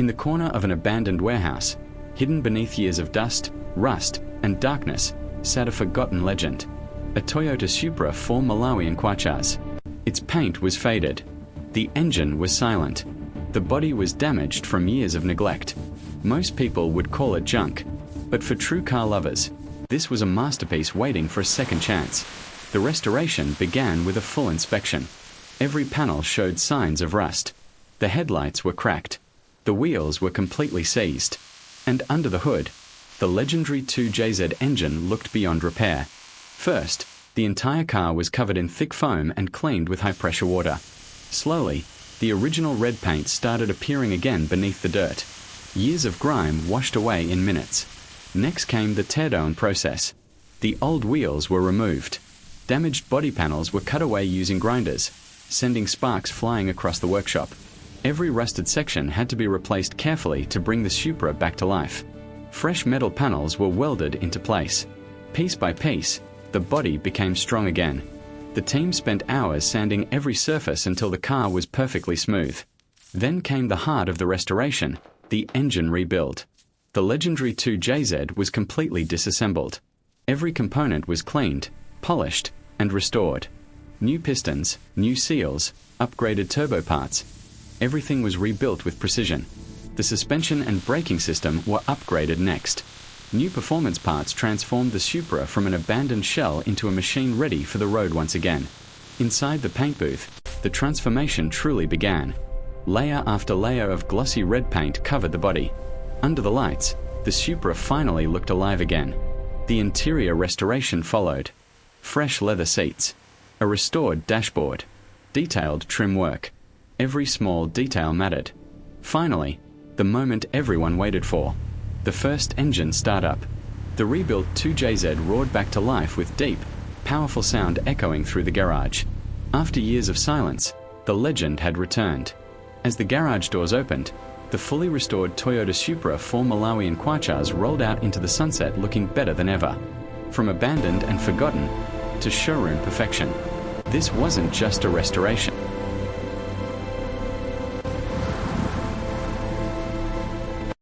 In the corner of an abandoned warehouse, hidden beneath years of dust, rust, and darkness, sat a forgotten legend. A Toyota Supra 4 MK4. Its paint was faded. The engine was silent. The body was damaged from years of neglect. Most people would call it junk, but for true car lovers, this was a masterpiece waiting for a second chance. The restoration began with a full inspection. Every panel showed signs of rust. The headlights were cracked. The wheels were completely seized. And under the hood, the legendary 2JZ engine looked beyond repair. First, the entire car was covered in thick foam and cleaned with high-pressure water. Slowly, the original red paint started appearing again beneath the dirt. Years of grime washed away in minutes. Next came the teardown process. The old wheels were removed. Damaged body panels were cut away using grinders, sending sparks flying across the workshop. Every rusted section had to be replaced carefully to bring the Supra back to life. Fresh metal panels were welded into place. Piece by piece, the body became strong again. The team spent hours sanding every surface until the car was perfectly smooth. Then came the heart of the restoration, the engine rebuild. The legendary 2JZ was completely disassembled. Every component was cleaned, polished, and restored. New pistons, new seals, upgraded turbo parts. Everything was rebuilt with precision. The suspension and braking system were upgraded next. New performance parts transformed the Supra from an abandoned shell into a machine ready for the road once again. Inside the paint booth, the transformation truly began. Layer after layer of glossy red paint covered the body. Under the lights, the Supra finally looked alive again. The interior restoration followed. Fresh leather seats, a restored dashboard, detailed trim work. Every small detail mattered. Finally, the moment everyone waited for. The first engine startup. The rebuilt 2JZ roared back to life with deep, powerful sound echoing through the garage. After years of silence, the legend had returned. As the garage doors opened, the fully restored Toyota Supra 4 MK4 rolled out into the sunset looking better than ever. From abandoned and forgotten to showroom perfection. This wasn't just a restoration.